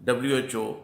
WHO,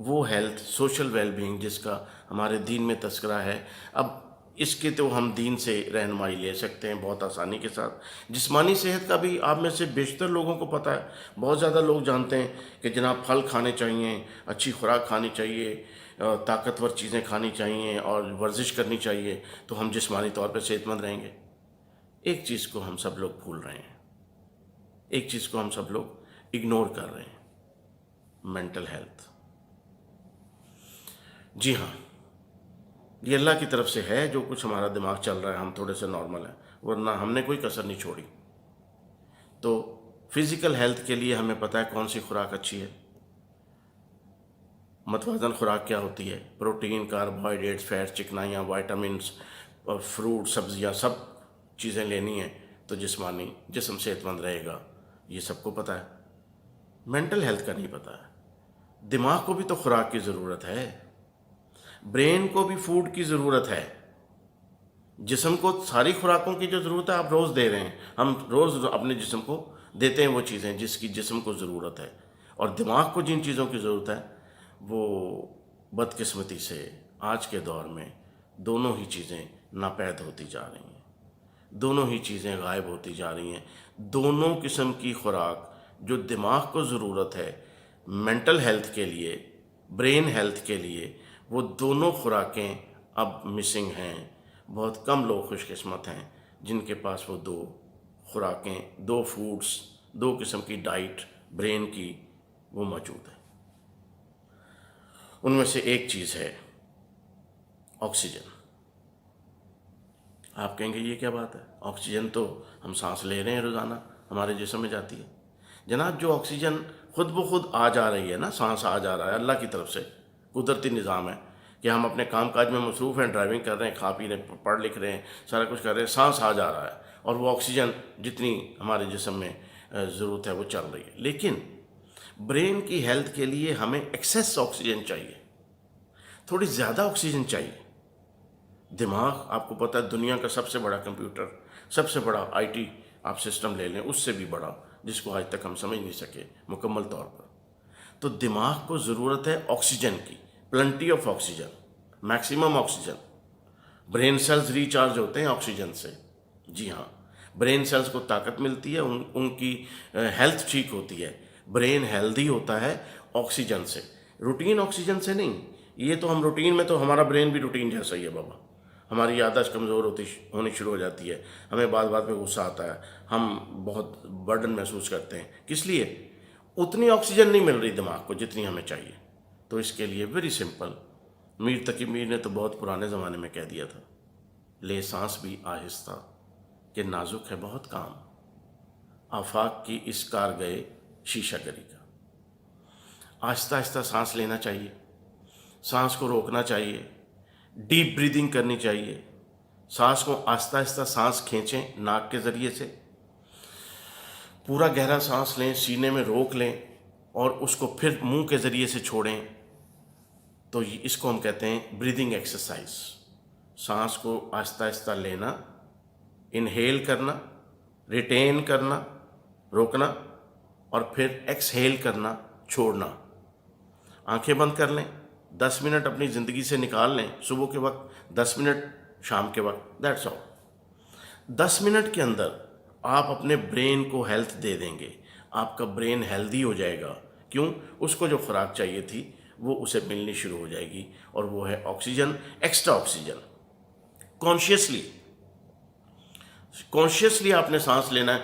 وہ health, social well being جس کا ہمارے دین میں تذکرہ ہے، اب اس کے تو ہم دین سے رہنمائی لے سکتے ہیں بہت آسانی کے ساتھ۔ جسمانی صحت کا بھی آپ میں سے بیشتر لوگوں کو پتہ ہے، بہت زیادہ لوگ جانتے ہیں کہ جناب پھل کھانے چاہیے، اچھی خوراک کھانی چاہیے، طاقتور چیزیں کھانی چاہیے اور ورزش کرنی چاہیے، تو ہم جسمانی طور پہ صحت مند رہیں گے۔ ایک چیز کو ہم سب لوگ بھول رہے ہیں، ایک چیز کو ہم سب لوگ اگنور کر رہے ہیں، مینٹل ہیلتھ۔ جی ہاں، یہ اللہ کی طرف سے ہے، جو کچھ ہمارا دماغ چل رہا ہے ہم تھوڑے سے نارمل ہیں، ورنہ ہم نے کوئی کسر نہیں چھوڑی۔ تو فزیکل ہیلتھ کے لیے ہمیں پتہ ہے کون سی خوراک اچھی ہے، متوازن خوراک کیا ہوتی ہے، پروٹین، کاربوہائیڈریٹس، فیٹ، چکنائیاں، وائٹامنس اور فروٹ، سبزیاں، سب چیزیں لینی ہیں تو جسم صحت مند رہے گا، یہ سب کو پتہ ہے۔ مینٹل ہیلتھ کا نہیں پتہ ہے۔ دماغ کو بھی تو خوراک کی ضرورت ہے، برین کو بھی فوڈ کی ضرورت ہے، جسم کو ساری خوراکوں کی جو ضرورت ہے آپ روز دے رہے ہیں، ہم روز اپنے جسم کو دیتے ہیں وہ چیزیں جس کی جسم کو ضرورت ہے، اور دماغ کو جن چیزوں کی ضرورت ہے وہ بدقسمتی سے آج کے دور میں دونوں ہی چیزیں ناپید ہوتی جا رہی ہیں، دونوں ہی چیزیں غائب ہوتی جا رہی ہیں۔ دونوں قسم کی خوراک جو دماغ کو ضرورت ہے مینٹل ہیلتھ کے لیے، برین ہیلتھ کے لیے، وہ دونوں خوراکیں اب مسنگ ہیں۔ بہت کم لوگ خوش قسمت ہیں جن کے پاس وہ دو خوراکیں، دو فوڈس، دو قسم کی ڈائٹ برین کی وہ موجود ہے۔ ان میں سے ایک چیز ہے آکسیجن۔ آپ کہیں گے یہ کیا بات ہے، آکسیجن تو ہم سانس لے رہے ہیں روزانہ، ہمارے جسم میں جاتی ہے۔ جناب جو آکسیجن خود بخود آ جا رہی ہے نا، سانس آ جا رہا ہے اللہ کی طرف سے، قدرتی نظام ہے کہ ہم اپنے کام کاج میں مصروف ہیں، ڈرائیونگ کر رہے ہیں، کھا پی رہے ہیں، پڑھ لکھ رہے ہیں، سارا کچھ کر رہے ہیں، سانس آ جا رہا ہے اور وہ آکسیجن جتنی ہمارے جسم میں ضرورت ہے وہ چل رہی ہے۔ لیکن برین کی ہیلتھ کے لیے ہمیں ایکسیس آکسیجن چاہیے، تھوڑی زیادہ آکسیجن چاہیے۔ دماغ آپ کو پتہ ہے دنیا کا سب سے بڑا کمپیوٹر، سب سے بڑا آئی ٹی آپ سسٹم لے لیں، اس سے بھی بڑا، جس کو آج تک ہم سمجھ نہیں سکے مکمل طور پر۔ تو دماغ کو ضرورت ہے آکسیجن کی، plenty of oxygen, maximum oxygen. Brain cells recharge ہوتے ہیں آکسیجن سے، جی ہاں، برین سیلز کو طاقت ملتی ہے، ان کی ہیلتھ ٹھیک ہوتی ہے۔ برین ہیلدی ہوتا ہے آکسیجن سے، روٹین آکسیجن سے نہیں۔ یہ تو ہم روٹین میں تو ہمارا برین بھی روٹین جیسا ہی ہے بابا، ہماری یادداشت کمزور ہونی شروع ہو جاتی ہے، ہمیں بات بات میں غصہ آتا ہے، ہم بہت برڈن محسوس کرتے ہیں۔ کس لیے؟ اتنی آکسیجن نہیں مل رہی دماغ کو جتنی ہمیں چاہیے۔ تو اس کے لیے ویری سمپل، میر تقی میر نے تو بہت پرانے زمانے میں کہہ دیا تھا، لے سانس بھی آہستہ کہ نازک ہے بہت کام، آفاق کی اس کار گئے شیشہ گری کا۔ آہستہ آہستہ سانس لینا چاہیے، سانس کو روکنا چاہیے، ڈیپ بریدنگ کرنی چاہیے۔ سانس کو آہستہ آہستہ سانس کھینچیں ناک کے ذریعے سے، پورا گہرا سانس لیں، سینے میں روک لیں اور اس کو پھر منہ کے ذریعے سے چھوڑیں۔ تو اس کو ہم کہتے ہیں بریدنگ ایکسرسائز۔ سانس کو آہستہ آہستہ لینا، انہیل کرنا، ریٹین کرنا، روکنا، اور پھر ایکسہیل کرنا، چھوڑنا۔ آنکھیں بند کر لیں، 10 منٹ اپنی زندگی سے نکال لیں، صبح کے وقت 10 منٹ، شام کے وقت، دیٹس آل۔ 10 منٹ کے اندر آپ اپنے برین کو ہیلتھ دے دیں گے، آپ کا برین ہیلدی ہو جائے گا۔ کیوں؟ اس کو جو خوراک چاہیے تھی وہ اسے ملنی شروع ہو جائے گی، اور وہ ہے آکسیجن، ایکسٹرا آکسیجن۔ کانشیسلی آپ نے سانس لینا ہے،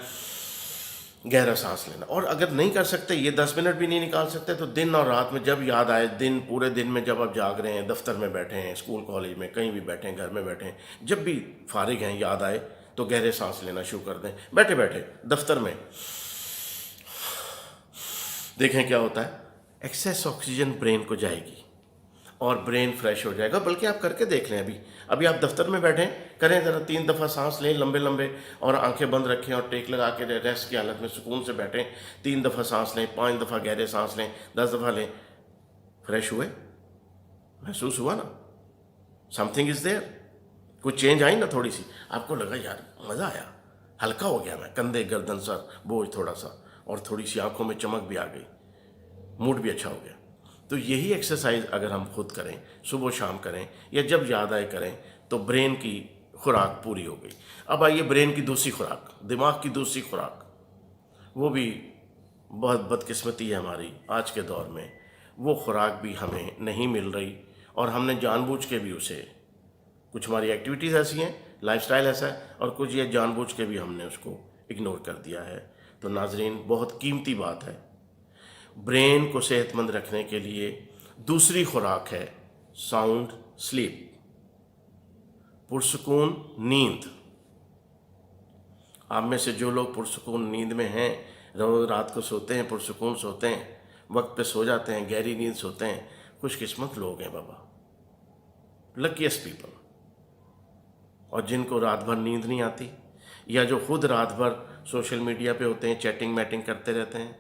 گہرا سانس لینا۔ اور اگر نہیں کر سکتے، یہ 10 منٹ بھی نہیں نکال سکتے، تو دن اور رات میں جب یاد آئے، پورے دن میں جب آپ جاگ رہے ہیں، دفتر میں بیٹھے ہیں، اسکول کالج میں کہیں بھی بیٹھے ہیں، گھر میں بیٹھے ہیں، جب بھی فارغ ہیں یاد آئے تو گہرے سانس لینا شروع کر دیں، بیٹھے بیٹھے دفتر میں۔ دیکھیں کیا ہوتا ہے، ایکسیس آکسیجن برین کو جائے گی اور برین فریش ہو جائے گا۔ بلکہ آپ کر کے دیکھ لیں، ابھی آپ دفتر میں بیٹھیں، کریں ذرا 3 دفعہ سانس لیں لمبے لمبے، اور آنکھیں بند رکھیں اور ٹیک لگا کے ریسٹ کی حالت میں سکون سے بیٹھیں، 3 دفعہ سانس لیں، 5 دفعہ گہرے سانس لیں، 10 دفعہ لیں، فریش ہوئے، محسوس ہوا نا، سم تھنگ از دیئر، کوئی چینج آئی نا، تھوڑی سی آپ کو لگا یار مزہ آیا، ہلکا ہو گیا، میں کندھے گردن سر بوجھ تھوڑا سا، اور تھوڑی سی آنکھوں میں چمک بھی آ گئی، موڈ بھی اچھا ہو گیا۔ تو یہی ایکسرسائز اگر ہم خود کریں، صبح و شام کریں یا جب یاد آئے کریں، تو برین کی خوراک پوری ہو گئی۔ اب آئیے برین کی دوسری خوراک، دماغ کی دوسری خوراک، وہ بھی بہت بدقسمتی ہے ہماری آج کے دور میں، وہ خوراک بھی ہمیں نہیں مل رہی، اور ہم نے جان بوجھ کے بھی اسے، کچھ ہماری ایکٹیویٹیز ایسی ہیں، لائف سٹائل ایسا ہے، اور کچھ یہ جان بوجھ کے بھی ہم نے اس کو اگنور کر دیا ہے۔ تو ناظرین، بہت قیمتی بات ہے، برین کو صحت مند رکھنے کے لیے دوسری خوراک ہے ساؤنڈ سلیپ، پرسکون نیند۔ آپ میں سے جو لوگ پرسکون نیند میں ہیں، روز رات کو سوتے ہیں، پرسکون سوتے ہیں، وقت پہ سو جاتے ہیں، گہری نیند سوتے ہیں، خوش قسمت لوگ ہیں بابا، لکیسٹ پیپل۔ اور جن کو رات بھر نیند نہیں آتی، یا جو خود رات بھر سوشل میڈیا پہ ہوتے ہیں، چیٹنگ میٹنگ کرتے رہتے ہیں،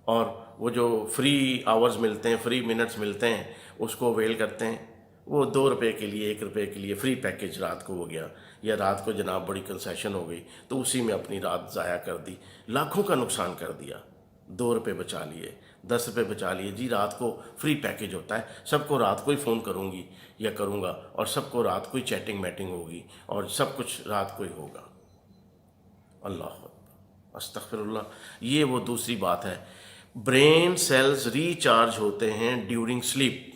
اور وہ جو فری آورز ملتے ہیں، فری منٹس ملتے ہیں، اس کو ویل کرتے ہیں، وہ 2 روپے کے لیے، 1 روپے کے لیے فری پیکج رات کو ہو گیا، یا رات کو جناب بڑی کنسیشن ہو گئی تو اسی میں اپنی رات ضائع کر دی، لاکھوں کا نقصان کر دیا۔ 2 روپے بچا لیے، 10 روپے بچا لیے، جی رات کو فری پیکج ہوتا ہے، سب کو رات کو ہی فون کروں گی یا کروں گا، اور سب کو رات کو ہی چیٹنگ میٹنگ ہوگی، اور سب کچھ رات کو ہی ہوگا۔ اللہ اکبر، استغفر اللہ۔ یہ وہ دوسری بات ہے، برین سیلز ریچارج ہوتے ہیں ڈیورنگ سلیپ،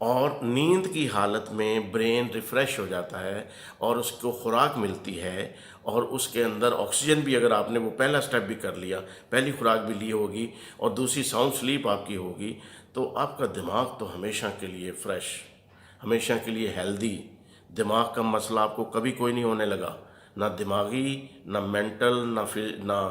اور نیند کی حالت میں برین ریفریش ہو جاتا ہے، اور اس کو خوراک ملتی ہے، اور اس کے اندر آکسیجن بھی، اگر آپ نے وہ پہلا سٹیپ بھی کر لیا، پہلی خوراک بھی لی ہوگی، اور دوسری ساؤنڈ سلیپ آپ کی ہوگی، تو آپ کا دماغ تو ہمیشہ کے لیے فریش، ہمیشہ کے لیے ہیلدی، دماغ کا مسئلہ آپ کو کبھی کوئی نہیں ہونے لگا، نہ دماغی، نہ مینٹل، نہ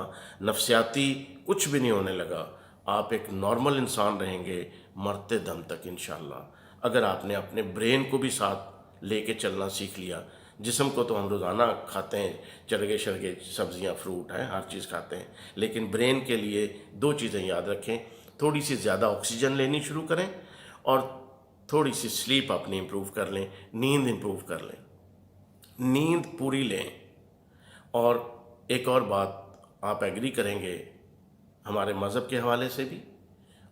نفسیاتی، کچھ بھی نہیں ہونے لگا۔ آپ ایک نارمل انسان رہیں گے مرتے دم تک انشاءاللہ، اگر آپ نے اپنے برین کو بھی ساتھ لے کے چلنا سیکھ لیا۔ جسم کو تو ہم روزانہ کھاتے ہیں، چرگے شرگے، سبزیاں، فروٹ ہیں، ہر چیز کھاتے ہیں، لیکن برین کے لیے 2 چیزیں یاد رکھیں، تھوڑی سی زیادہ آکسیجن لینی شروع کریں، اور تھوڑی سی سلیپ اپنی امپروو کر لیں، نیند امپروو کر لیں، نیند پوری لیں۔ اور ایک اور بات آپ ایگری کریں گے، ہمارے مذہب کے حوالے سے بھی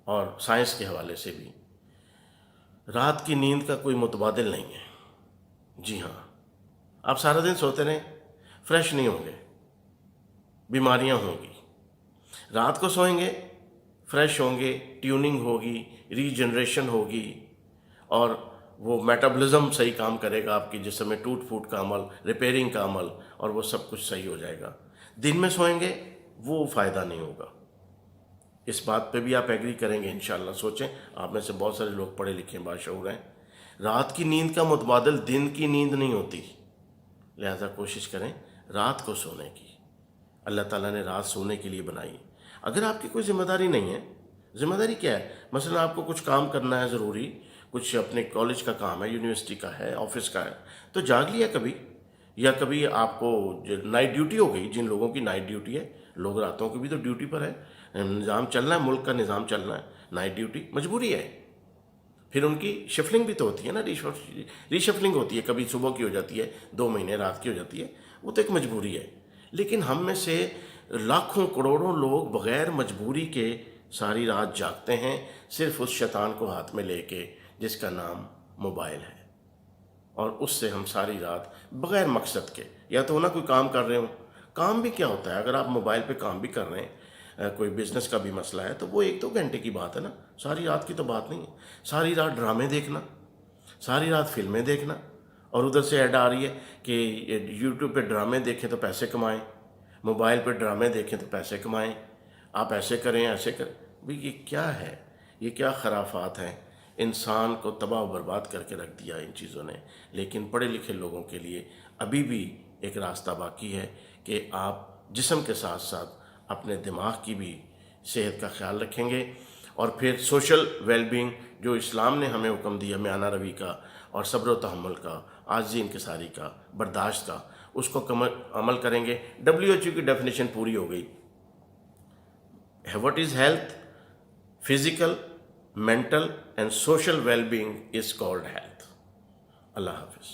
اور سائنس کے حوالے سے بھی، رات کی نیند کا کوئی متبادل نہیں ہے۔ جی ہاں، آپ سارا دن سوتے رہیں، فریش نہیں ہوں گے، بیماریاں ہوں گی۔ رات کو سوئیں گے، فریش ہوں گے، ٹیوننگ ہوگی، ری جنریشن ہوگی، اور وہ میٹابلزم صحیح کام کرے گا، آپ کی جسم میں ٹوٹ پھوٹ کا عمل، ریپیئرنگ کا عمل، اور وہ سب کچھ صحیح ہو جائے گا۔ دن میں سوئیں گے، وہ فائدہ نہیں ہوگا۔ اس بات پہ بھی آپ ایگری کریں گے انشاءاللہ۔ سوچیں، آپ میں سے بہت سارے لوگ پڑھے لکھے ہیں، باشعور ہیں، رات کی نیند کا متبادل دن کی نیند نہیں ہوتی، لہذا کوشش کریں رات کو سونے کی۔ اللہ تعالیٰ نے رات سونے کے لیے بنائی۔ اگر آپ کی کوئی ذمہ داری نہیں ہے، ذمہ داری کیا ہے؟ مثلا آپ کو کچھ کام کرنا ہے ضروری، کچھ اپنے کالج کا کام ہے، یونیورسٹی کا ہے، آفس کا ہے، تو جاگ لیا کبھی، یا کبھی آپ کو نائٹ ڈیوٹی ہو گئی، جن لوگوں کی نائٹ ڈیوٹی ہے، لوگ راتوں کی بھی تو ڈیوٹی پر ہے، نظام چلنا ہے، ملک کا نظام چلنا ہے، نائٹ ڈیوٹی مجبوری ہے، پھر ان کی شفلنگ بھی تو ہوتی ہے نا، ری شفلنگ ہوتی ہے، کبھی صبح کی ہو جاتی ہے، 2 مہینے رات کی ہو جاتی ہے، وہ تو ایک مجبوری ہے۔ لیکن ہم میں سے لاکھوں کروڑوں لوگ بغیر مجبوری کے ساری رات جاگتے ہیں، صرف اس شیطان کو ہاتھ میں لے کے جس کا نام موبائل ہے، اور اس سے ہم ساری رات بغیر مقصد کے، یا تو نہ کوئی کام کر رہے ہوں، کام بھی کیا ہوتا ہے، اگر آپ موبائل پہ کام بھی کر رہے ہیں، کوئی بزنس کا بھی مسئلہ ہے، تو وہ 1-2 گھنٹے کی بات ہے نا، ساری رات کی تو بات نہیں ہے۔ ساری رات ڈرامے دیکھنا، ساری رات فلمیں دیکھنا، اور ادھر سے ایڈ آ رہی ہے کہ یوٹیوب پہ ڈرامے دیکھیں تو پیسے کمائیں، موبائل پہ ڈرامے دیکھیں تو پیسے کمائیں، آپ ایسے کریں، ایسے کریں۔ بھئی یہ کیا ہے؟ یہ کیا خرافات ہیں؟ انسان کو تباہ و برباد کر کے رکھ دیا ان چیزوں نے۔ لیکن پڑھے لکھے لوگوں کے لیے ابھی بھی ایک راستہ باقی ہے کہ آپ جسم کے ساتھ ساتھ اپنے دماغ کی بھی صحت کا خیال رکھیں گے، اور پھر سوشل ویل بینگ جو اسلام نے ہمیں حکم دیا، میانہ روی کا، اور صبر و تحمل کا، عاجزی انکساری کا، برداشت کا، اس کو عمل کریں گے۔ WHO کی ڈیفینیشن پوری ہو گئی۔ What is health? Physical, mental and social well-being is called health. Allah Hafiz.